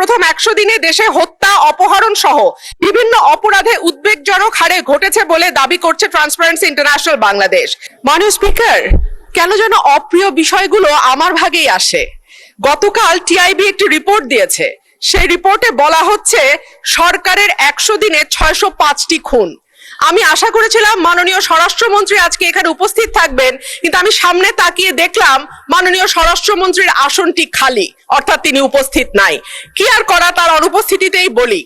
প্রথম 100 দিনে দেশে হত্যা, অপহরণ সহ বিভিন্ন অপরাধে উদ্বেগজনক হারে ঘটেছে বলে দাবি করছে ট্রান্সপারেন্সি ইন্টারন্যাশনাল বাংলাদেশ। মাননীয় স্পিকার, কেন যেন অপ্রিয় বিষয়গুলো আমার ভাগেই আসে। গতকাল টিআইবি একটি রিপোর্ট দিয়েছে, সেই রিপোর্টে বলা হচ্ছে সরকারের 100 দিনে 605টি খুন। আমি আশা করেছিলাম মাননীয় স্বরাষ্ট্রমন্ত্রী আজকে এখানে উপস্থিত থাকবেন, কিন্তু আমি সামনে তাকিয়ে দেখলাম মাননীয় স্বরাষ্ট্রমন্ত্রীর আসনটি খালি, অর্থাৎ তিনি উপস্থিত নাই। কি আর করা, তার অনুপস্থিতিতেই বলি।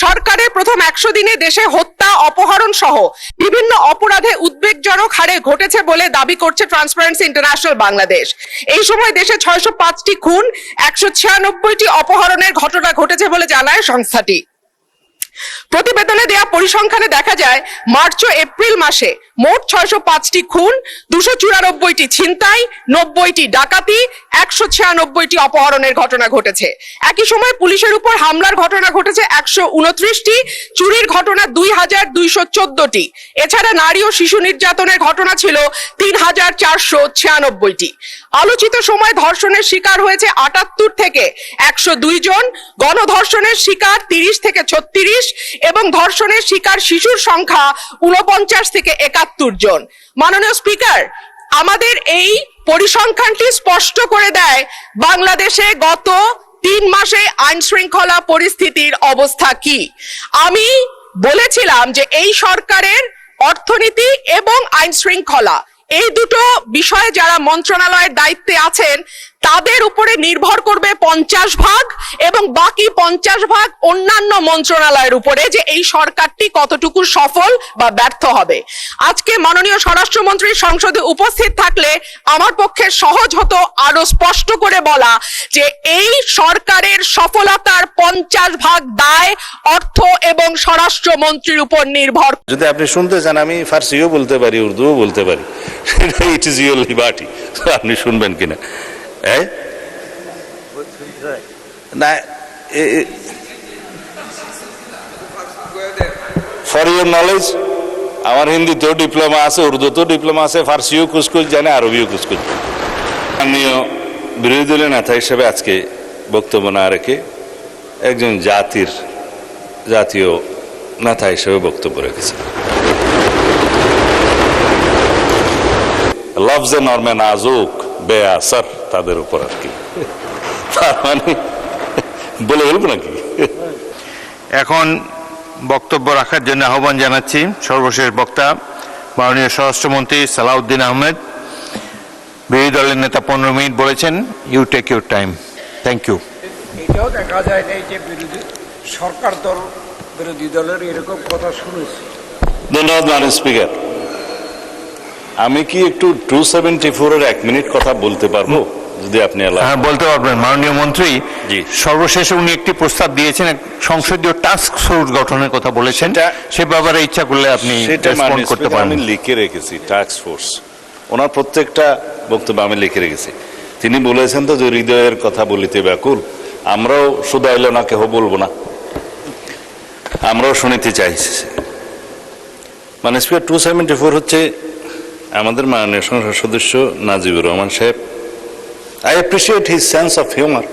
সরকারের প্রথম 100 দিনে দেশে হত্যা, অপহরণ সহ বিভিন্ন অপরাধে উদ্বেগজনক হারে ঘটেছে বলে দাবি করছে ট্রান্সপারেন্সি ইন্টারন্যাশনাল বাংলাদেশ। এই সময় দেশে 605টি খুন, 196টি অপহরণের ঘটনা ঘটেছে বলে জানায় সংস্থাটি। প্রতিবেদনে দেয়া পরিসংখ্যানে দেখা যায় মার্চ ও এপ্রিল মাসে মোট 605টি খুন, 294টি ছিনতাই, 90টি ডাকাতি, 196টি অপহরণের ঘটনা ঘটেছে। একই সময় পুলিশের উপর হামলার ঘটনা ঘটেছে 129টি, চুরির ঘটনা 2214টি। এছাড়া নারী ও শিশু নির্যাতনের ঘটনা ছিল 3496টি। আলোচিত সময় ধর্ষণের শিকার হয়েছে 78 থেকে 102 জন, গণধর্ষণের শিকার 30 থেকে 36 এবং ধর্ষণের শিকার শিশুর সংখ্যা 49 থেকে 71 জন। মাননীয় স্পিকার, আমাদের এই পরিসংখ্যানটি স্পষ্ট করে দেয় বাংলাদেশে গত 3 মাসে আইন শৃঙ্খলা পরিস্থিতির অবস্থা কি। আমি বলেছিলাম যে এই সরকারের অর্থনীতি এবং আইন শৃঙ্খলা এই দুটো বিষয়ে যারা মন্ত্রণালয়ের দায়িত্বে আছেন তাদের উপরে নির্ভর করবে 50 ভাগ এবং বাকি 50 ভাগ অন্যান্য মন্ত্রণালয়ের উপরে, যে এই সরকারটি কতটুকু সফল বা ব্যর্থ হবে। আজকে মাননীয় স্বরাষ্ট্রমন্ত্রী সংসদে উপস্থিত থাকলে আমার পক্ষে সহজ হতো আরো স্পষ্ট করে বলা যে এই সরকারের সফলতার 50 ভাগ দায় অর্থ এবং স্বরাষ্ট্রমন্ত্রীর উপর নির্ভর। যদি আপনি শুনতে চান আমি ফার্সিও বলতে পারি, উর্দুও বলতে পারি, সেটা ইট ইজ ইউর লিবার্টি, আপনি শুনবেন কিনা। না, ফর ইউর নলেজ, আমার হিন্দিতেও ডিপ্লোমা আছে, উর্দুতেও ডিপ্লোমা আছে, ফার্সিও কুচকুচ জানে, আরবিও কুচকুচ। মাননীয় বিরোধী দলীয় নেতা হিসেবে আজকে বক্তব্য না রেখে একজন জাতীয় নেতা হিসেবে বক্তব্য রেখেছে। লফজে নরমে নাজুক বেআসার তাদের উপর আর কি, তার মানে বলে বলবো নাকি। এখন বক্তব্য রাখার জন্য আহ্বান জানাচ্ছি সর্বশেষ বক্তা মাননীয় স্বরাষ্ট্রমন্ত্রী সালাউদ্দিন আহমেদ। বিরোধী দলের নেতা 15 মিনিট বলেছেন, you take your time. Thank you. এটাও দেখা যায় না যে বিরোধী দলের এরকম কথা শুনেছি। ধন্যবাদ মাননীয় স্পিকার। আমি কি একটু 274 এর 1 মিনিট কথা বলতে পারবো যদি আপনি? হ্যাঁ, বলতে পারবেন মাননীয় মন্ত্রী। সর্বশেষে উনি একটি প্রস্তাব দিয়েছেন, সংসদীয় টাস্ক ফোর্স গঠনের কথা বলেছেন, সে ব্যাপারে ইচ্ছা করলে আপনি রেসপন্ড করতে পারেন। আমি লিখে রেখেছি টাস্ক ফোর্স, ওনার প্রত্যেকটা বক্তব্য আমি লিখে রেখেছি। তিনি বলেছেন তো যে হৃদয়ের কথা বলিতে ব্যাকুল, আমরাও শুধু আইলে না কেহ বলবো না, আমরাও শুনিতে চাইছি। মানে স্পিকার 274 হচ্ছে আমাদের মাননীয় সংসদ সদস্য নাজিবুর রহমান সাহেব। I appreciate his sense of humour.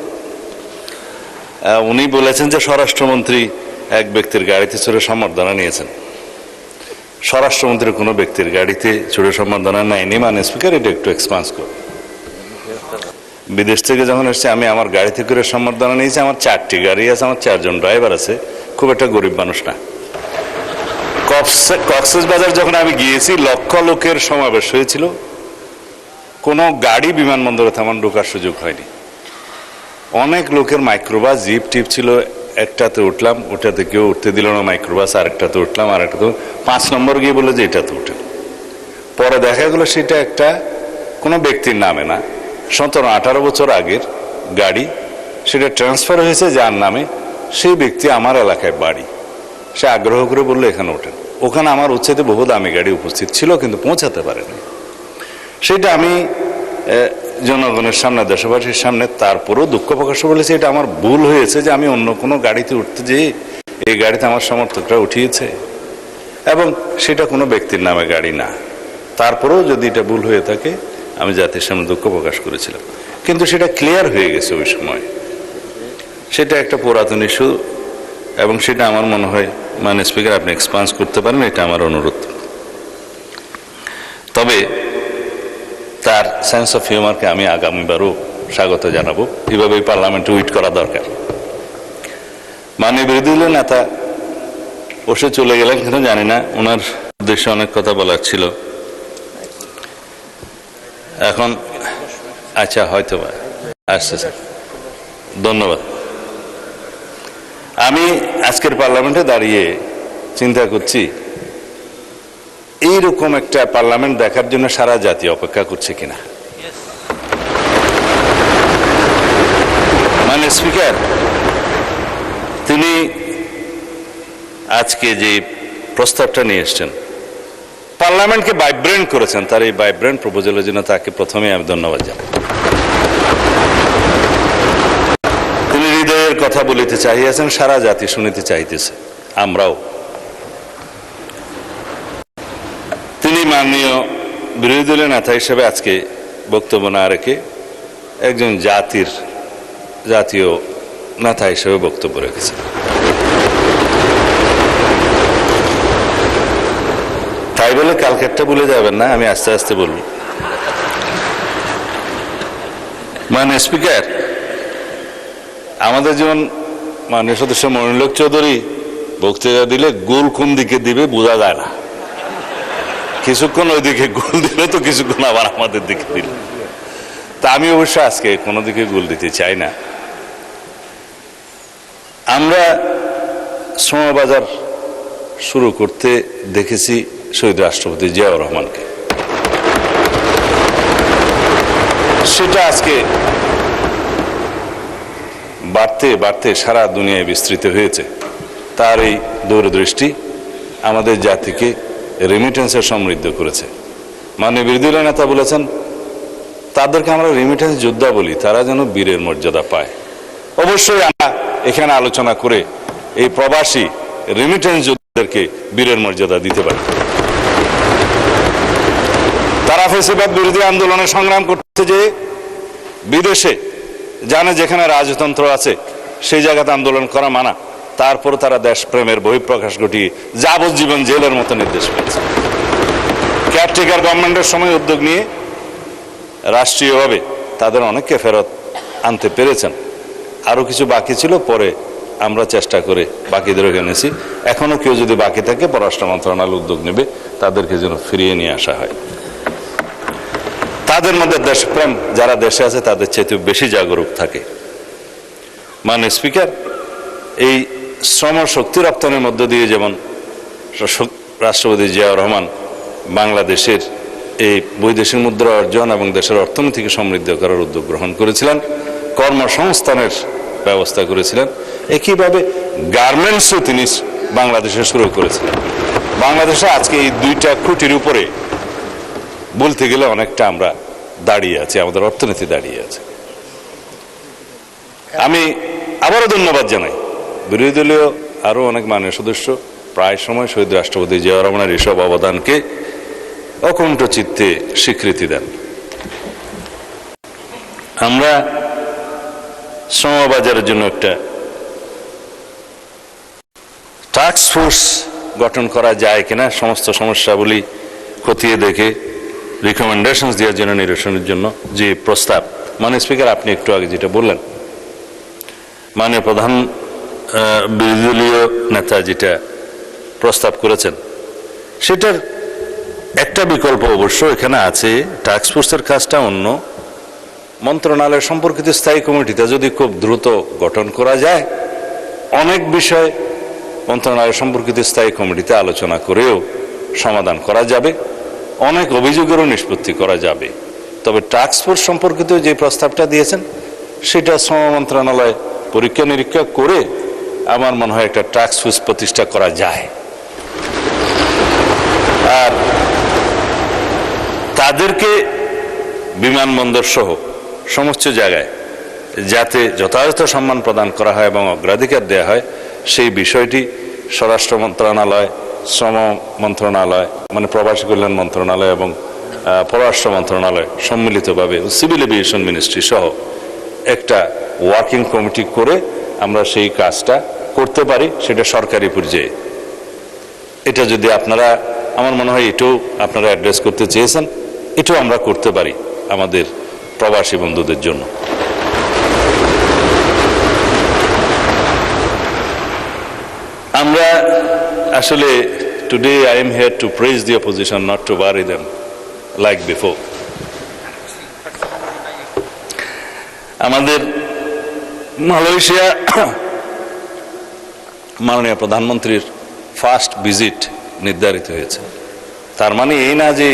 উনি বলেছেন যে স্বরাষ্ট্রমন্ত্রী এক ব্যক্তির গাড়িতে চড়ে সম্বর্ধনা নিয়েছেন। স্বরাষ্ট্রমন্ত্রী কোনো ব্যক্তির গাড়িতে চড়ে সম্বর্ধনা নেয়নি। মানে স্পিকার, এটা একটু এক্সপান্স করুন। বিদেশ থেকে যখন এসছে আমি আমার গাড়িতে করে সম্বর্ধনা নিয়েছি। আমার 4টি গাড়ি আছে, আমার 4 জন ড্রাইভার আছে, খুব একটা গরিব মানুষ না। কক্সবাজার যখন আমি গিয়েছি লক্ষ লোকের সমাবেশ হয়েছিল, কোনো গাড়ি বিমানবন্দরে তেমন ঢোকার সুযোগ হয়নি। অনেক লোকের মাইক্রোবাস জিপ টিপ ছিল, একটাতে উঠলাম, ওটাতে কেউ উঠতে দিল না মাইক্রোবাস, আরেকটাতে উঠলাম, আরেকটাতে 5 নম্বর গিয়ে বলে যে এটাতে উঠেন। পরে দেখা গেল সেটা একটা কোনো ব্যক্তির নামে না, 17-18 বছর আগের গাড়ি, সেটা ট্রান্সফার হয়েছে যার নামে। সেই ব্যক্তি আমার এলাকায় বাড়ি, সে আগ্রহ করে বললো এখানে ওঠেন। ওখানে আমার উচ্ছেদে বহু দামি গাড়ি উপস্থিত ছিল, কিন্তু পৌঁছাতে পারেনি। সেটা আমি জনগণের সামনে, দেশবাসীর সামনে তারপরেও দুঃখ প্রকাশ বলেছি, এটা আমার ভুল হয়েছে যে আমি অন্য কোনো গাড়িতে উঠতে যেয়ে এই গাড়িতে আমার সমর্থকরা উঠিয়েছে, এবং সেটা কোনো ব্যক্তির নামে গাড়ি না। তারপরেও যদি এটা ভুল হয়ে থাকে আমি জাতির সামনে দুঃখ প্রকাশ করেছিলাম, কিন্তু সেটা ক্লিয়ার হয়ে গেছে ওই সময়। সেটা একটা পুরাতন ইস্যু এবং সেটা আমার মনে হয় মাননীয় স্পিকার আপনি এক্সপান্স করতে পারেন, এটা আমার অনুরোধ। তবে তার সেন্স অফ হিউমারকে আমি আগামীবারও স্বাগত জানাবো। এভাবেই পার্লামেন্টে উইট করা দরকার। মাননীয় বিরোধী দলের নেতা বসে চলে গেলেন কেন জানি না, ওনার উদ্দেশ্যে অনেক কথা বলার ছিল। এখন আচ্ছা হয়তো আসছে স্যার, ধন্যবাদ। আমি আজকের পার্লামেন্টে দাঁড়িয়ে চিন্তা করছি এইরকম একটা পার্লামেন্ট দেখার জন্য সারা জাতি অপেক্ষা করছে কিনা। মানে স্পিকার তিনি আজকে যে প্রস্তাবটা নিয়ে এসছেন, পার্লামেন্টকে ভাইব্রেন্ট করেছেন, তার এই ভাইব্রেন্ট প্রপোজালের জন্য তাকে প্রথমে আমি ধন্যবাদ জানাই। তিনি হৃদয়ের কথা বলিতে চাহিয়াছেন, সারা জাতি শুনিতে চাইতেছে, আমরাও। তিনি মাননীয় বিরোধী দলের নেতা হিসেবে আজকে বক্তব্য না রেখে একজন জাতীয় নেতা হিসেবে বক্তব্য রেখেছেন। তাই বলে কালকেরটা ভুলে যাবেন না, আমি আস্তে আস্তে বলব। মানে স্পিকার, আমাদের যেমন মাননীয় সদস্য মনিরুল চৌধুরী বক্তৃতা দিলে গোল কোন দিকে দিবে বোঝা যায় না, কিছুক্ষণ ওইদিকে গোল দিলে তো কিছুক্ষণ আবার আমাদের দিকে দিল। তা আমি অবশ্য আজকে কোনো দিকে গোল দিতে চাই না। আমরা শ্রমবাজার শুরু করতে দেখেছি শহীদ রাষ্ট্রপতি জিয়াউর রহমানকে। সেটা আজকে বাড়তে বাড়তে সারা দুনিয়ায় বিস্তৃত হয়েছে। তার এই দূরদৃষ্টি আমাদের জাতিকে রেমিটেন্সে সমৃদ্ধ করেছে। মাননীয় বিরোধী দলের নেতা বলেছেন তাদেরকে আমরা রেমিটেন্স যোদ্ধা বলি, তারা যেন বীরের মর্যাদা পায়। অবশ্যই আমরা এখানে আলোচনা করে এই প্রবাসী রেমিটেন্স যোদ্ধাদেরকে বীরের মর্যাদা দিতে পারি। তারা ফ্যাসিবাদ বিরোধী আন্দোলনে সংগ্রাম করতে যে বিদেশে জানে যেখানে রাজতন্ত্র আছে সেই জায়গাতে আন্দোলন করা মানা, তারপর তারা দেশপ্রেমের বহিঃপ্রকাশ ঘটিয়ে যাবজ্জীবন জেলের মতো নির্দেশ পেয়েছে। কেয়ারটেকার গভর্নমেন্টের সময় উদ্যোগ নিয়ে রাষ্ট্রীয়ভাবে তাদের অনেককে ফেরত আনতে পেরেছেন। আরো কিছু বাকি ছিল, পরে আমরা চেষ্টা করে বাকিদের এনেছি। এখনো কেউ যদি বাকি থাকে পররাষ্ট্র মন্ত্রণালয় উদ্যোগ নেবে তাদেরকে যেন ফিরিয়ে নিয়ে আসা হয়। তাদের মধ্যে দেশপ্রেম যারা দেশে আছে তাদের চাইতে বেশি জাগরুক থাকে। মাননীয় স্পিকার, এই শ্রম শক্তি রপ্তানির মধ্য দিয়ে যেমন রাষ্ট্রপতি জিয়াউর রহমান বাংলাদেশের এই বৈদেশিক মুদ্রা অর্জন এবং দেশের অর্থনীতিকে সমৃদ্ধ করার উদ্যোগ গ্রহণ করেছিলেন, কর্মসংস্থানের ব্যবস্থা করেছিলেন, একইভাবে গার্মেন্টসও তিনি বাংলাদেশে শুরু করেছিলেন। বাংলাদেশে আজকে এই দুইটা খুঁটির উপরে বলতে গেলে অনেকটা আমরা দাঁড়িয়ে আছি, আমাদের অর্থনীতি দাঁড়িয়ে আছে। আমি আবারও ধন্যবাদ জানাই বিরোধী দলীয় আরো অনেক মাননীয় সদস্য প্রায় সময় শহীদ রাষ্ট্রপতি জিয়াউর রহমানের এসব অবদানকে অকুণ্ঠ চিত্তে স্বীকৃতি দেন। আমরা শ্রমবাজারের জন্য একটা টাস্ক ফোর্স গঠন করা যায় কিনা, সমস্ত সমস্যাগুলি খতিয়ে দেখে রিকমেন্ডেশন দেওয়ার জন্য, নিরসনের জন্য যে প্রস্তাব মাননীয় স্পিকার আপনি একটু আগে যেটা বললেন, মাননীয় প্রধান বিরোধী দলীয় নেতা যেটা প্রস্তাব করেছেন, সেটার একটা বিকল্প অবশ্য এখানে আছে। টাস্ক ফোর্সের কাজটা অন্য মন্ত্রণালয় সম্পর্কিত স্থায়ী কমিটিতে যদি খুব দ্রুত গঠন করা যায়, অনেক বিষয় মন্ত্রণালয় সম্পর্কিত স্থায়ী কমিটিতে আলোচনা করেও সমাধান করা যাবে, অনেক অভিযোগেরও নিষ্পত্তি করা যাবে। তবে টাস্ক ফোর্স সম্পর্কিত যে প্রস্তাবটা দিয়েছেন সেটা শ্রম মন্ত্রণালয় পরীক্ষা নিরীক্ষা করে আমার মনে হয় একটা টাস্ক ফোর্স প্রতিষ্ঠা করা যায়। আর তাদেরকে বিমানবন্দর সহ সমস্ত জায়গায় যাতে যথাযথ সম্মান প্রদান করা হয় এবং অগ্রাধিকার দেওয়া হয়, সেই বিষয়টি স্বরাষ্ট্র মন্ত্রণালয়, শ্রম মন্ত্রণালয় মানে প্রবাসী কল্যাণ মন্ত্রণালয় এবং পররাষ্ট্র মন্ত্রণালয় সম্মিলিতভাবে সিভিল এভিয়েশন মিনিস্ট্রি সহ একটা ওয়ার্কিং কমিটি করে আমরা সেই কাজটা করতে পারি, সেটা সরকারি পর্যায়ে। এটা যদি আপনারা, আমার মনে হয় এটাও আপনারা অ্যাড্রেস করতে চেয়েছেন, এটাও আমরা করতে পারি আমাদের প্রবাসী বন্ধুদের জন্য। আমরা আসলে today I am here to praise the opposition, not to worry them like before. আমাদের মালয়েশিয়া মাননীয় প্রধানমন্ত্রীর ফার্স্ট ভিজিট নির্ধারিত হয়েছে। তার মানে এই না যে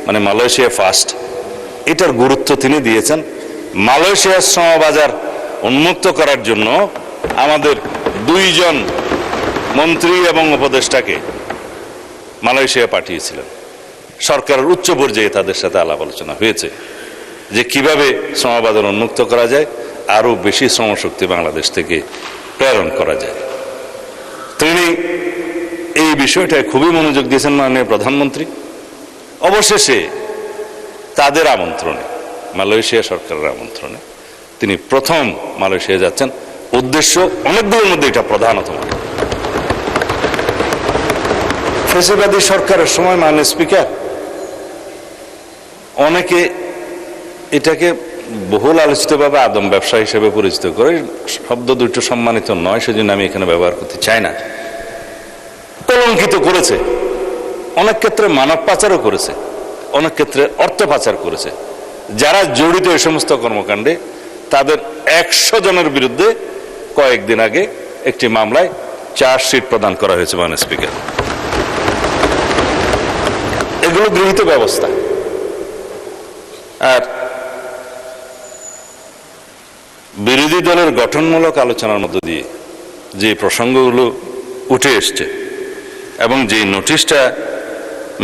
মানে মালয়েশিয়া ফার্স্ট, এটার গুরুত্ব তিনি দিয়েছেন। মালয়েশিয়ার শ্রমবাজার উন্মুক্ত করার জন্য আমাদের 2 জন মন্ত্রী এবং উপদেষ্টাকে মালয়েশিয়া পাঠিয়েছিলেন। সরকারের উচ্চ পর্যায়ে তাদের সাথে আলাপ আলোচনা হয়েছে যে কিভাবে শ্রমবাজার উন্মুক্ত করা যায়, আরো বেশি শ্রমশক্তি বাংলাদেশ থেকে প্রেরণ করা যায়। তিনি এই বিষয়টায় খুবই মনোযোগ দিয়েছেন মাননীয় প্রধানমন্ত্রী। অবশেষে তাদের আমন্ত্রণে, মালয়েশিয়া সরকারের আমন্ত্রণে তিনি প্রথম মালয়েশিয়া যাচ্ছেন। উদ্দেশ্য অনেকগুলোর মধ্যে এটা প্রধানতম। ফ্যাসিবাদী সরকারের সময় মাননীয় স্পিকার অনেকে এটাকে বহুল আলোচিতভাবে আদম ব্যবসা হিসেবে পরিচিত করে, শব্দ দুটো সম্মানিত নয়, সেজন্য আমি এখানে ব্যবহার করতে চাই না, কলঙ্কিত করেছে। অনেক ক্ষেত্রে মানব পাচারও করেছে, অনেক ক্ষেত্রে অর্থ পাচার করেছে। যারা জড়িত এই সমস্ত কর্মকাণ্ডে তাদের 100 জনের বিরুদ্ধে কয়েকদিন আগে একটি মামলায় চার্জশিট প্রদান করা হয়েছে মাননীয় স্পিকার। এগুলো গৃহীত ব্যবস্থা। আর বিরোধী দলের গঠনমূলক আলোচনার মধ্য দিয়ে যে প্রসঙ্গগুলো উঠে এসছে এবং যে নোটিশটা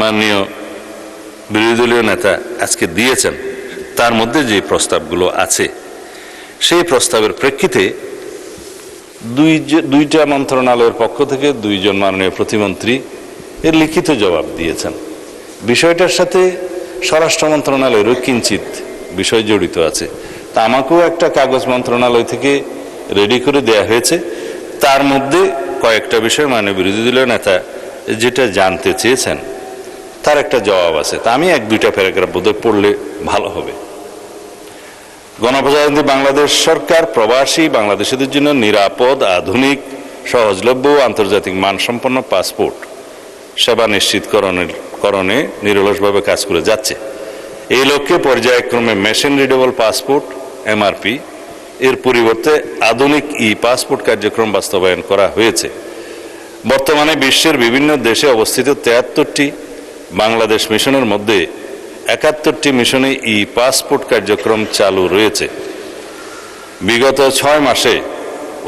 মাননীয় বিরোধী দলীয় নেতা আজকে দিয়েছেন, তার মধ্যে যে প্রস্তাবগুলো আছে, সেই প্রস্তাবের প্রেক্ষিতে দুইটা মন্ত্রণালয়ের পক্ষ থেকে 2 জন মাননীয় প্রতিমন্ত্রী এর লিখিত জবাব দিয়েছেন। বিষয়টার সাথে স্বরাষ্ট্র মন্ত্রণালয়েরও কিঞ্চিত বিষয় জড়িত আছে। তা আমাকেও একটা কাগজ মন্ত্রণালয় থেকে রেডি করে দেয়া হয়েছে। তার মধ্যে কয়েকটা বিষয় মাননীয় বিরোধী দলীয় নেতা যেটা জানতে চেয়েছেন তার একটা জবাব আছে। তা আমি 1-2টা প্যারাগ্রাফ বোধহয় পড়লে ভালো হবে। গণপ্রজাতন্ত্রী বাংলাদেশ সরকার প্রবাসী বাংলাদেশিদের জন্য নিরাপদ, আধুনিক, সহজলভ্য ও আন্তর্জাতিক মানসম্পন্ন পাসপোর্ট সেবা নিশ্চিতকরণে নিরলসভাবে কাজ করে যাচ্ছে। এই লক্ষ্যে পর্যায়ক্রমে মেশিন রিডেবল পাসপোর্ট MRP এর পরিবর্তে আধুনিক পাসপোর্ট কার্যক্রম বাস্তবায়ন করা হয়েছে। বর্তমানে বিশ্বের বিভিন্ন দেশে অবস্থিত 73টি বাংলাদেশ মিশনের মধ্যে 71টি মিশনে পাসপোর্ট কার্যক্রম চালু রয়েছে। বিগত 6 মাসে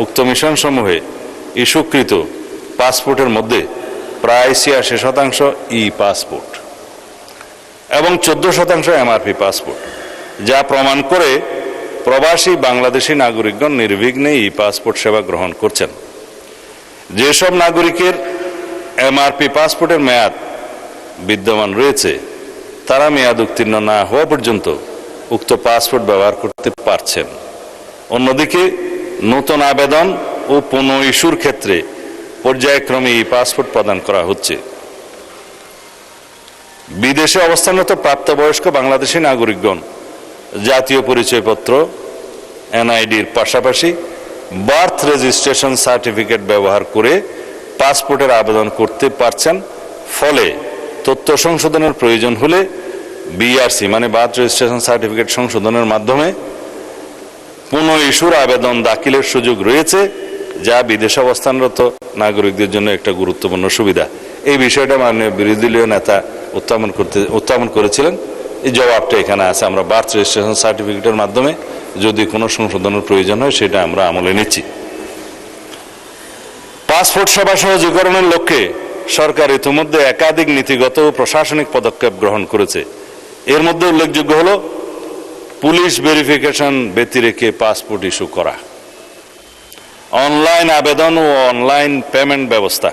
উক্ত মিশন সমূহে ইস্যুকৃত পাসপোর্টের মধ্যে প্রায় 86% পাসপোর্ট এবং 14% MRP পাসপোর্ট, যা প্রমাণ করে প্রবাসী বাংলাদেশি নাগরিকগণ নির্বিঘ্নে পাসপোর্ট সেবা গ্রহণ করছেন। যেসব নাগরিকের MRP পাসপোর্টের মেয়াদ বিদ্যমান রয়েছে তারা মেয়াদ উত্তীর্ণ না হওয়া পর্যন্ত উক্ত পাসপোর্ট ব্যবহার করতে পারছেন। অন্যদিকে নতুন আবেদন ও পুনঃ ইস্যুর ক্ষেত্রে পর্যায়ক্রমে পাসপোর্ট প্রদান করা হচ্ছে। বিদেশে অবস্থানরত প্রাপ্তবয়স্ক বাংলাদেশি নাগরিকগণ জাতীয় পরিচয়পত্র NID-র পাশাপাশি বার্থ রেজিস্ট্রেশন সার্টিফিকেট ব্যবহার করে পাসপোর্টের আবেদন করতে পারছেন। ফলে তথ্য সংশোধনের প্রয়োজন হলে BRC মানে বার্থ রেজিস্ট্রেশন সার্টিফিকেট সংশোধনের মাধ্যমে পুনঃ ইস্যুর আবেদন দাখিলের সুযোগ রয়েছে, যা বিদেশে অবস্থানরত নাগরিকদের জন্য একটা গুরুত্বপূর্ণ সুবিধা। এই বিষয়টা মাননীয় বিরোধী দলীয় নেতা উত্থাপন করেছিলেন। এই জবাবটা এখানে আছে। আমরা বার্থ রেজিস্ট্রেশন সার্টিফিকেটের মাধ্যমে যদি কোনো সংশোধনের প্রয়োজন হয় সেটা আমরা আমলে নিচ্ছি। পাসপোর্ট সেবা সহজীকরণের লক্ষ্যে সরকার ইতিমধ্যে একাধিক নীতিগত ও প্রশাসনিক পদক্ষেপ গ্রহণ করেছে। এর মধ্যে উল্লেখযোগ্য হলো পুলিশ ভেরিফিকেশন ব্যতিরেকে পাসপোর্ট ইস্যু করা, অনলাইন আবেদন ও অনলাইন পেমেন্ট ব্যবস্থা,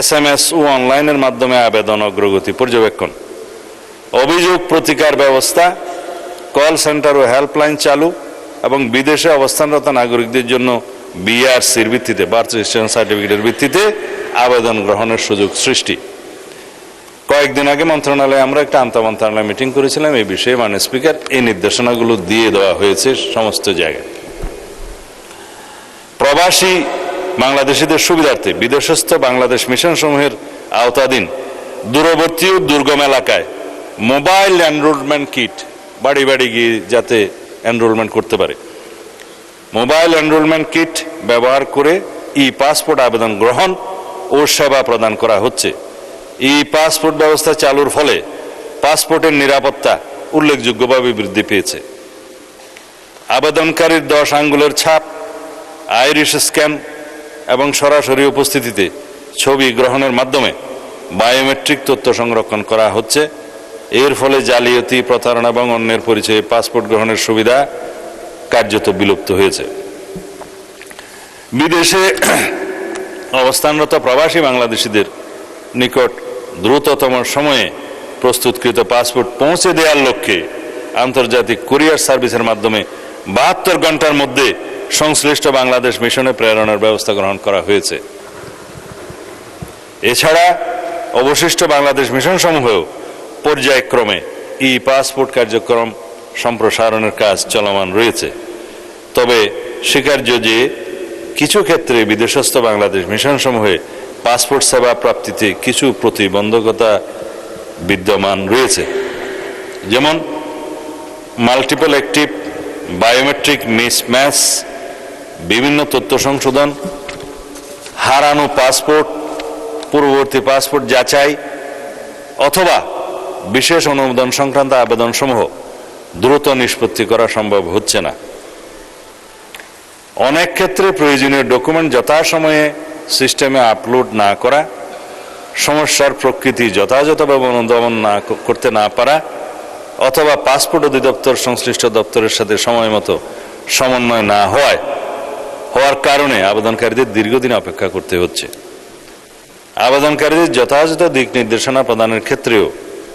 SMS ও অনলাইনের মাধ্যমে আবেদন অগ্রগতি পর্যবেক্ষণ, অভিযোগ প্রতিকার ব্যবস্থা, কল সেন্টার ও হেল্পলাইন চালু, এবং বিদেশে অবস্থানরত নাগরিকদের জন্য বিআরসির ভিত্তিতে বার্থ রেজিস্ট্রেশন সার্টিফিকেটের ভিত্তিতে আবেদন গ্রহণের সুযোগ সৃষ্টি। কয়েকদিন আগে মন্ত্রণালয়ে আমরা একটা আন্তঃ মন্ত্রণালয় মিটিং করেছিলাম এই বিষয়ে। মাননীয় স্পিকার, এই নির্দেশনাগুলো দিয়ে দেওয়া হয়েছে সমস্ত জায়গায়। প্রবাসী বাংলাদেশিদের সুবিধার্থে বিদেশস্থ বাংলাদেশ মিশন সমূহের আওতাধীন দূরবর্তী ও দুর্গম এলাকায় মোবাইল এনরোলমেন্ট কিট বাড়ি বাড়ি গিয়ে যাতে এনরোলমেন্ট করতে পারে, মোবাইল এনরোলমেন্ট কিট ব্যবহার করে ই পাসপোর্ট আবেদন গ্রহণ ও সেবা প্রদান করা হচ্ছে। ই পাসপোর্ট ব্যবস্থা চালুর ফলে পাসপোর্টের নিরাপত্তা উল্লেখযোগ্যভাবে বৃদ্ধি পেয়েছে। আবেদনকারীর 10 আঙ্গুলের ছাপ, আইরিশ স্ক্যান এবং সরাসরি উপস্থিতিতে ছবি গ্রহণের মাধ্যমে বায়োমেট্রিক তথ্য সংরক্ষণ করা হচ্ছে। এর ফলে জালিয়াতি, প্রতারণা এবং অন্যের পরিচয়ে পাসপোর্ট গ্রহণের সুবিধা কার্যত বিলুপ্ত হয়েছে। বিদেশে অবস্থানরত প্রবাসী বাংলাদেশিদের নিকট দ্রুততম সময়ে প্রস্তুতকৃত পাসপোর্ট পৌঁছে দেওয়ার লক্ষ্যে আন্তর্জাতিক কুরিয়ার সার্ভিসের মাধ্যমে 72 ঘন্টার মধ্যে সংশ্লিষ্ট বাংলাদেশ মিশনে প্রেরণের ব্যবস্থা গ্রহণ করা হয়েছে। এছাড়া অবশিষ্ট বাংলাদেশ মিশন সমূহেও পর্যায়ক্রমে ই পাসপোর্ট কার্যক্রম সম্প্রসারণের কাজ চলমান রয়েছে। তবে স্বীকার্য যে কিছু ক্ষেত্রে বিদেশস্থ বাংলাদেশ মিশন সমূহে পাসপোর্ট সেবা প্রাপ্তিতে কিছু প্রতিবন্ধকতা বিদ্যমান রয়েছে, যেমন মাল্টিপল অ্যাক্টিভ, বায়োমেট্রিক মিসম্যাচ, বিভিন্ন তথ্য সংশোধন, হারানো পাসপোর্ট, পূর্ববর্তী পাসপোর্ট যাচাই অথবা বিশেষ অনুমোদন সংক্রান্ত আবেদনসমূহ দ্রুত নিষ্পত্তি করা সম্ভব হচ্ছে না। অনেক ক্ষেত্রে প্রয়োজনীয় ডকুমেন্ট যথাসময়ে সিস্টেমে আপলোড না করা, সমস্যার প্রকৃতি যথাযথভাবে অনুধাবন করতে না পারা অথবা পাসপোর্ট অধিদপ্তর সংশ্লিষ্ট দপ্তরের সাথে সময় মতো সমন্বয় না হওয়ার কারণে আবেদনকারীদের দীর্ঘদিন অপেক্ষা করতে হচ্ছে। আবেদনকারীদের যথাযথ দিক নির্দেশনা প্রদানের ক্ষেত্রেও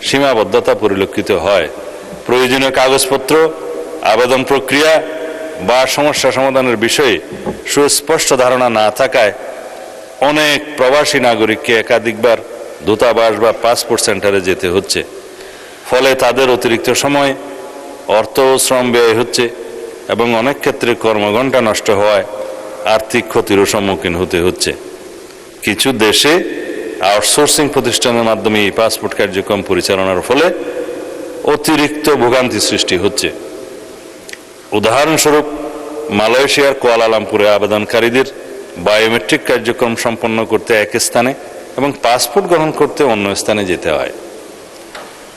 সীমাবদ্ধতা পরিলক্ষিত হয়। প্রয়োজনীয় কাগজপত্র, আবেদন প্রক্রিয়া বা সমস্যা সমাধানের বিষয়ে সুস্পষ্ট ধারণা না থাকায় অনেক প্রবাসী নাগরিককে একাধিকবার দূতাবাস বা পাসপোর্ট সেন্টারে যেতে হচ্ছে। ফলে তাদের অতিরিক্ত সময়, অর্থ ও শ্রম ব্যয় হচ্ছে এবং অনেক ক্ষেত্রে কর্মঘণ্টা নষ্ট হওয়ায় আর্থিক ক্ষতিরও সম্মুখীন হতে হচ্ছে। কিছু দেশে আউটসোর্সিং প্রতিষ্ঠানের মাধ্যমে এই পাসপোর্ট কার্যক্রম পরিচালনার ফলে অতিরিক্ত ভোগান্তি সৃষ্টি হচ্ছে। উদাহরণস্বরূপ মালয়েশিয়ার কুয়ালালামপুরে আবেদনকারীদের বায়োমেট্রিক কার্যক্রম সম্পন্ন করতে এক স্থানে এবং পাসপোর্ট গ্রহণ করতে অন্য স্থানে যেতে হয়।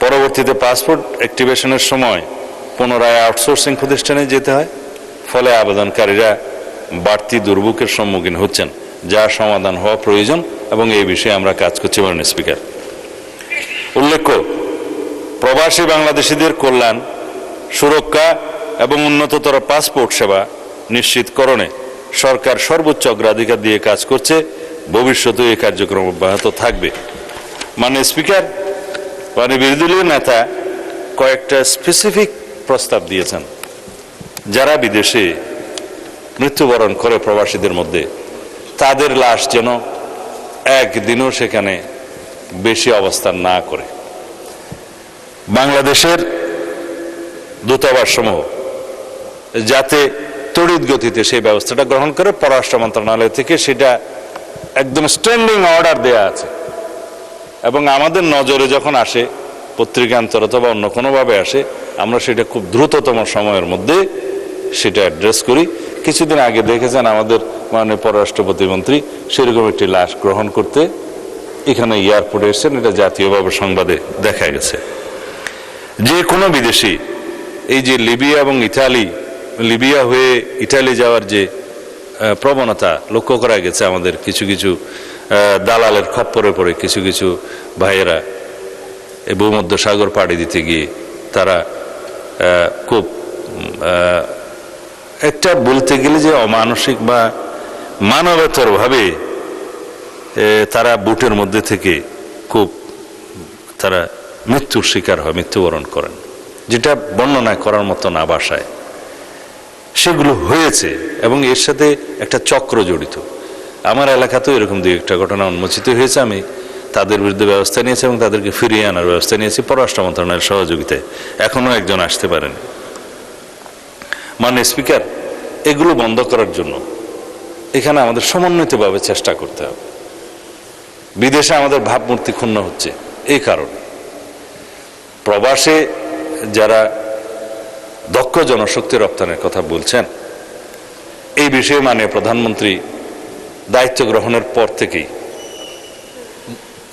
পরবর্তীতে পাসপোর্ট অ্যাক্টিভেশনের সময় পুনরায় আউটসোর্সিং প্রতিষ্ঠানে যেতে হয়। ফলে আবেদনকারীরা বাড়তি দুর্ভোগের সম্মুখীন হচ্ছেন, যা সমাধান হওয়া প্রয়োজন এবং এই বিষয়ে আমরা কাজ করছি। মাননীয় স্পিকার, উল্লেখ্য, প্রবাসী বাংলাদেশিদের কল্যাণ, সুরক্ষা এবং উন্নততর পাসপোর্ট সেবা নিশ্চিতকরণে সরকার সর্বোচ্চ অগ্রাধিকার দিয়ে কাজ করছে। ভবিষ্যতে এই কার্যক্রম অব্যাহত থাকবে। মাননীয় স্পিকার, মাননীয় বিরোধী দলীয় নেতা কয়েকটা স্পেসিফিক প্রস্তাব দিয়েছেন। যারা বিদেশে মৃত্যুবরণ করে প্রবাসীদের মধ্যে, তাদের লাশ যেন একদিনও সেখানে বেশি অবস্থান না করে। বাংলাদেশের দূতাবাস সমূহ যাতে তড়িৎ গতিতে সেই ব্যবস্থাটা গ্রহণ করে, পররাষ্ট্র মন্ত্রণালয় থেকে সেটা একদম স্ট্যান্ডিং অর্ডার দেয়া আছে এবং আমাদের নজরে যখন আসে, পত্রিকান্তর অথবা অন্য কোনোভাবে আসে, আমরা সেটা খুব দ্রুততম সময়ের মধ্যে সেটা অ্যাড্রেস করি। কিছুদিন আগে দেখেছেন আমাদের মাননীয় পররাষ্ট্র প্রতিমন্ত্রী সেরকম একটি লাশ গ্রহণ করতে এখানে এয়ারপোর্টে এসেছেন, এটা জাতীয়ভাবে সংবাদে দেখা গেছে। যে কোনো বিদেশি এই যে লিবিয়া এবং লিবিয়া হয়ে ইটালি যাওয়ার যে প্রবণতা লক্ষ্য করা গেছে, আমাদের কিছু কিছু দালালের খপ্পরে পড়ে কিছু কিছু ভাইয়েরা এই ভূমধ্য সাগর পাড়ি দিতে গিয়ে তারা খুব একটা বলতে গেলে যে অমানসিক বা মানবেতর ভাবে তারা বুটের মধ্যে থেকে খুব তারা মৃত্যুর শিকার হয়, মৃত্যুবরণ করেন, যেটা বর্ণনা করার মতো না ভাষায়। সেগুলো হয়েছে এবং এর সাথে একটা চক্র জড়িত। আমার এলাকাতেও এরকম দুই একটা ঘটনা উন্মোচিত হয়েছে। আমি তাদের বিরুদ্ধে ব্যবস্থা নিয়েছি এবং তাদেরকে ফিরিয়ে আনার ব্যবস্থা নিয়েছি পররাষ্ট্র মন্ত্রণালয়ের সহযোগিতায়। এখনো একজন আসতে পারেন। মাননীয় স্পিকার, এগুলো বন্ধ করার জন্য এখানে আমাদের সমন্বিতভাবে চেষ্টা করতে হবে। বিদেশে আমাদের ভাবমূর্তি ক্ষুণ্ণ হচ্ছে এই কারণে। প্রবাসে যারা দক্ষ জনশক্তি রপ্তানির কথা বলছেন, এই বিষয়ে মাননীয় প্রধানমন্ত্রী দায়িত্ব গ্রহণের পর থেকেই,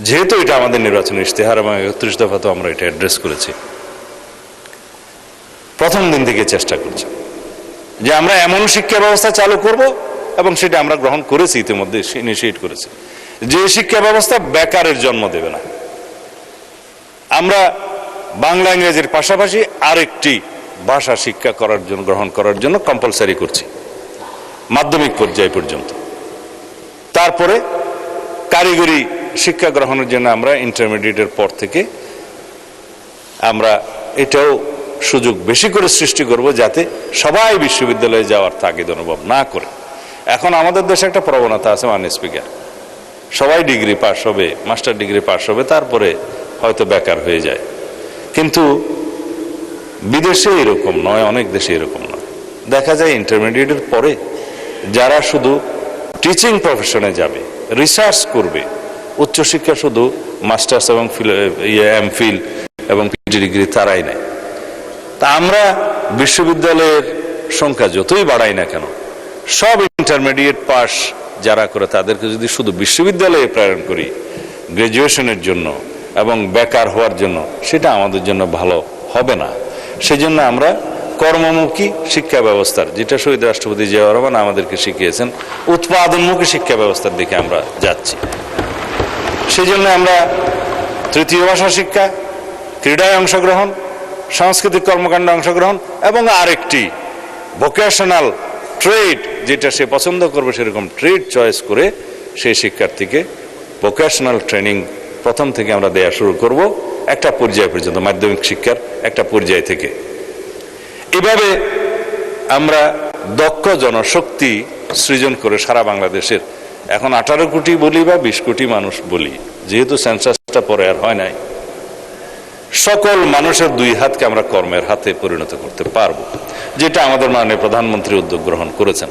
যেহেতু এটা আমাদের নির্বাচনী ইশতেহার এবং 31 দফাতেও আমরা এটা অ্যাড্রেস করেছি, প্রথম দিন থেকে চেষ্টা করছি যে আমরা এমন শিক্ষা ব্যবস্থা চালু করব, এবং সেটা আমরা গ্রহণ করেছি, ইতিমধ্যে ইনিশিয়েট করেছি, যে শিক্ষা ব্যবস্থা বেকারের জন্ম দেবে না। আমরা বাংলা ইংরেজির পাশাপাশি আরেকটি ভাষা শিক্ষা করার জন্য, গ্রহণ করার জন্য কম্পালসারি করছি মাধ্যমিক পর্যায় পর্যন্ত। তারপরে কারিগরি শিক্ষা গ্রহণের জন্য আমরা ইন্টারমিডিয়েটের পর থেকে আমরা এটাও সুযোগ বেশি করে সৃষ্টি করব, যাতে সবাই বিশ্ববিদ্যালয়ে যাওয়ার তাগিদ অনুভব না করে। এখন আমাদের দেশে একটা প্রবণতা আছে মাননীয় স্পিকার, সবাই ডিগ্রি পাস হবে, মাস্টার ডিগ্রি পাস হবে, তারপরে হয়তো বেকার হয়ে যায়। কিন্তু বিদেশে এরকম নয়, অনেক দেশে এরকম নয়। দেখা যায় ইন্টারমিডিয়েটের পরে যারা শুধু টিচিং প্রফেশনে যাবে, রিসার্চ করবে, উচ্চশিক্ষা শুধু মাস্টার্স এবং এমফিল এবং পিএইচডি ডিগ্রি তারাই নেয়। তা আমরা বিশ্ববিদ্যালয়ের সংখ্যা যতই বাড়াই না কেন, সব ইন্টারমিডিয়েট পাস যারা করে তাদেরকে যদি শুধু বিশ্ববিদ্যালয়ে প্রেরণ করি গ্রাজুয়েশনের জন্য এবং বেকার হওয়ার জন্য, সেটা আমাদের জন্য ভালো হবে না। সেজন্য আমরা কর্মমুখী শিক্ষা ব্যবস্থার, যেটা শহীদ রাষ্ট্রপতি জিয়াউর রহমান আমাদেরকে শিখিয়েছেন, উৎপাদনমুখী শিক্ষা ব্যবস্থার দিকে আমরা যাচ্ছি। সেজন্য আমরা তৃতীয় ভাষা শিক্ষা, ক্রীড়ায় অংশগ্রহণ, সাংস্কৃতিক কর্মকাণ্ডে অংশগ্রহণ এবং আরেকটি ভোকেশনাল ট্রেড, যেটা সে পছন্দ করবে সেরকম ট্রেড চয়েস করে সেই শিক্ষার্থীকে ভোকেশনাল ট্রেনিং প্রথম থেকে আমরা দেয়া শুরু করব, একটা পর্যায় পর্যন্ত, মাধ্যমিক শিক্ষার একটা পর্যায় থেকে। এভাবে আমরা দক্ষ জনশক্তি সৃজন করে সারা বাংলাদেশের, এখন 18 কোটি বলি বা 20 কোটি মানুষ বলি, যেহেতু সেন্সাসটা পরে আর হয় নাই, সকল মানুষের দুই হাতকে আমরা কর্মের হাতে পরিণত করতে পারবো, যেটা আমাদের মাননীয় প্রধানমন্ত্রী উদ্যোগ গ্রহণ করেছেন।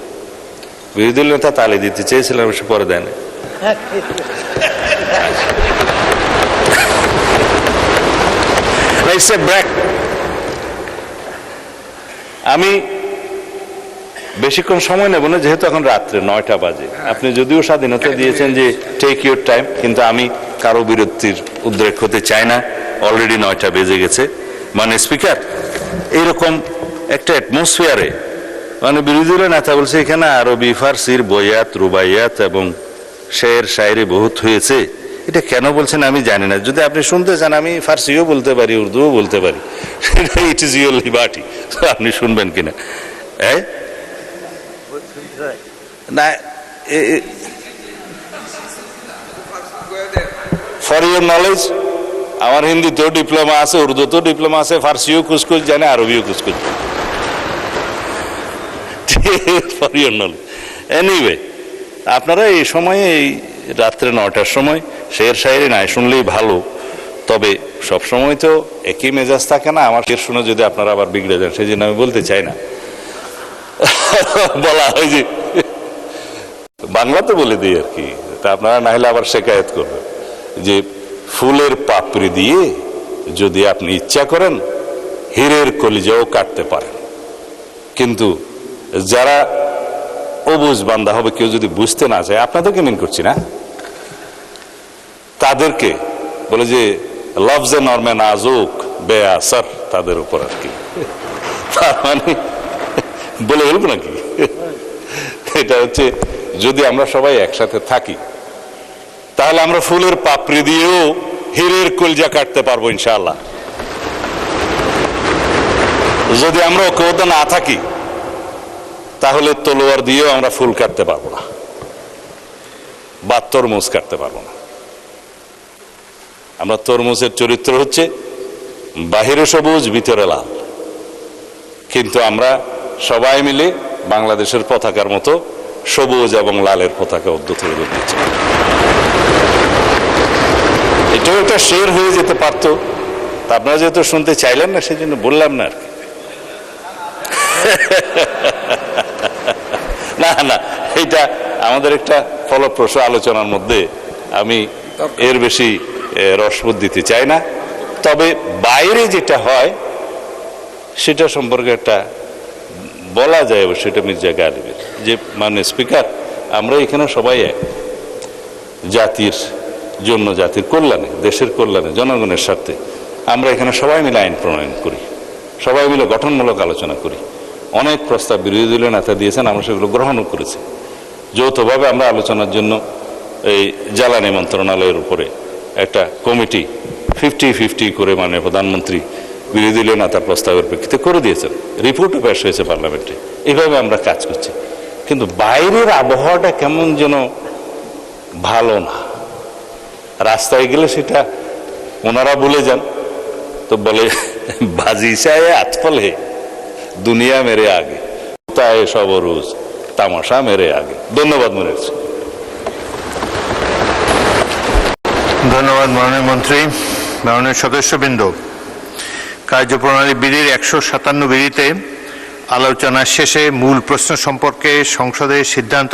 বিরোধী দলীয় নেতা তালি দিতে চেয়েছিলেন, সে পরে দেন। আমি বেশিক্ষণ সময় নেব না, যেহেতু এখন রাত্রে 9টা বাজে। আপনি যদিও স্বাধীনতা দিয়েছেন যে টেক ইউর টাইম, কিন্তু আমি কারো বিরক্তির উদ্রেক হতে চাই না। অলরেডি 9টা বেজে গেছে। মানে স্পিকার, এইরকম একটা অ্যাটমসফিয়ারে মানে বিরোধী দলের নেতা বলছে এখানে আরবি ফার্সির বয়াত রুবাইয়াত এবং শের শায়রি বহুত হয়েছে। এটা কেন বলছেন আমি জানি না। যদি আপনি শুনতে চান আমি ফার্সিও বলতে পারি, উর্দুও বলতে পারি, সেটা ইট ইজ ইউর লিবার্টি। আপনি শুনবেন কিনা? না, ফর ইউর নলেজ, আমার হিন্দিতেও ডিপ্লোমা আছে, উর্দুতেও ডিপ্লোমা আছে, ফার্সিও কুচকুচ জানে, RBO Kuch Kuch. For your knowledge. Anyway, আপনারা এই সময়ে, এই রাত্রে 9টার সময় শের শায়রি নাই শুনলেই ভালো। তবে সব সময় তো একই মেজাজ থাকে না। আমার শের শুনে যদি আপনারা আবার বিগড়ে যান, সেই জন্য আমি বলতে চাই না। বলা হয় যে বাংলা তো বলে দিই আর কি, তা আপনারা না হলে আবার শেকায়ত করবেন যে ফুলের পাপড়ি দিয়ে যদি আপনি ইচ্ছা করেন হীরের কলিজাও কাটতে পারেন, কিন্তু যারা অবুঝ বান্দা হবে, কেউ যদি বুঝতে না চায়, আপনাদেরকে মিন করছি না, তাদেরকে বলে যে লফজে নরমে নাজুক বেআসর তাদের উপর আর কি, তার মানে বলে বলবো নাকি? এটা হচ্ছে যদি আমরা সবাই একসাথে থাকি তাহলে আমরা ফুলের পাপড়ি দিয়েও হীরের কলজা কাটতে পারবো ইনশাআল্লাহ। যদি আমরা ঐক্যবদ্ধ না থাকি তাহলে তলোয়ার দিয়েও আমরা ফুল কাটতে পারবো না বা তরমুজ কাটতে পারবো না। আমরা তরমুজের চরিত্র হচ্ছে বাহিরে সবুজ ভিতরে লাল, কিন্তু আমরা সবাই মিলে বাংলাদেশের পতাকার মতো সবুজ এবং লালের পতাকা উদ্যত করে দিচ্ছে। এটাও একটা শের হয়ে যেতে পারতো, তা আপনারা যেহেতু শুনতে চাইলেন না সেই জন্য বললাম না আর কি। না না, এটা আমাদের একটা ফলপ্রসূ আলোচনার মধ্যে আমি এর বেশি রসবোধ দিতে চাই না। তবে বাইরে যেটা হয় সেটা সম্পর্কে একটা বলা যায়, সেটা মির্জা গালিবের যে মাননীয় স্পিকার, আমরা এখানে সবাই এক, জাতির জন্য, জাতির কল্যাণে, দেশের কল্যাণে, জনগণের স্বার্থে আমরা এখানে সবাই মিলে আইন প্রণয়ন করি, সবাই মিলে গঠনমূলক আলোচনা করি। অনেক প্রস্তাব বিরোধী দলীয় নেতা দিয়েছেন, আমরা সেগুলো গ্রহণও করেছি। যৌথভাবে আমরা আলোচনার জন্য এই জ্বালানি মন্ত্রণালয়ের উপরে একটা কমিটি 50-50 করে মাননীয় প্রধানমন্ত্রী বিরোধী দলীয় নেতার প্রস্তাবের প্রেক্ষিতে করে দিয়েছেন, রিপোর্টও পেশ হয়েছে পার্লামেন্টে। এইভাবে আমরা কাজ করছি। কিন্তু বাইরের আবহাওয়াটা কেমন যেন ভালো না। রাস্তায় গেলে সেটা ওনারা ভুলে যান, তো বলে বাজিশায় আতফল হে দুনিয়া মেরে আগে, তাই সব রোজ তামাশা মেরে আগে। ধন্যবাদ মনে হচ্ছে। ধন্যবাদ মাননীয় মন্ত্রী। মাননীয় সদস্যবৃন্দ, কার্যপ্রণালী বিধির 157 বিধিতে আলোচনার শেষে মূল প্রশ্ন সম্পর্কে সংসদের সিদ্ধান্ত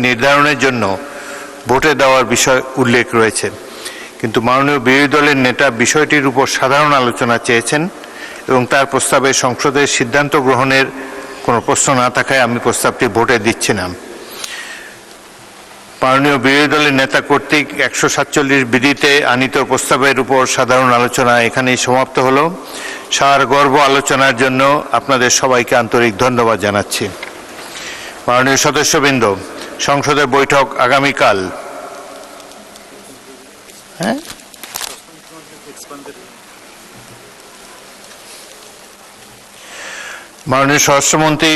নির্ধারণের জন্য ভোটে দেওয়ার বিষয় উল্লেখ রয়েছে, কিন্তু মাননীয় বিরোধী দলের নেতা বিষয়টির উপর সাধারণ আলোচনা চেয়েছেন এবং তার প্রস্তাবে সংসদের সিদ্ধান্ত গ্রহণের কোনো প্রশ্ন না থাকায় আমি প্রস্তাবটি ভোটে দিচ্ছি না। মাননীয় বিরোধী দলের নেতা কর্তৃক 147 বিধিতে আনীত প্রস্তাবের উপর সাধারণ আলোচনা এখানেই সমাপ্ত হলো। সারগর্ভ আলোচনার জন্য আপনাদের সবাইকে আন্তরিক ধন্যবাদ জানাচ্ছি। মাননীয় সদস্যবৃন্দ, সংসদের বৈঠক আগামীকাল মাননীয় স্বরাষ্ট্রমন্ত্রী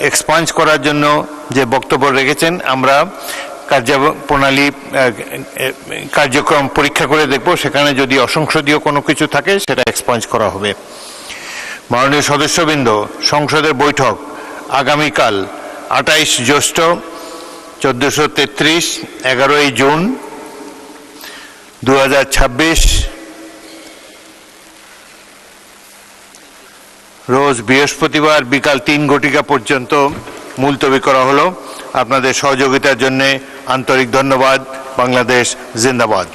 এক্সপাঞ্জ করার জন্য যে বক্তব্য রেখেছেন, আমরা কার্যক্রম পরীক্ষা করে দেখব, সেখানে যদি অসংসদীয় কোনো কিছু থাকে সেটা এক্সপাঞ্জ করা হবে। মাননীয় সদস্যবৃন্দ, সংসদের বৈঠক আগামীকাল 28 জ্যৈষ্ঠ 1433, 11 জুন 2026 রোজ বৃহস্পতিবার বিকাল 3 ঘটিকা পর্যন্ত মুলতবি করা হলো। আপনাদের সহযোগিতার জন্য আন্তরিক ধন্যবাদ। বাংলাদেশ জিন্দাবাদ।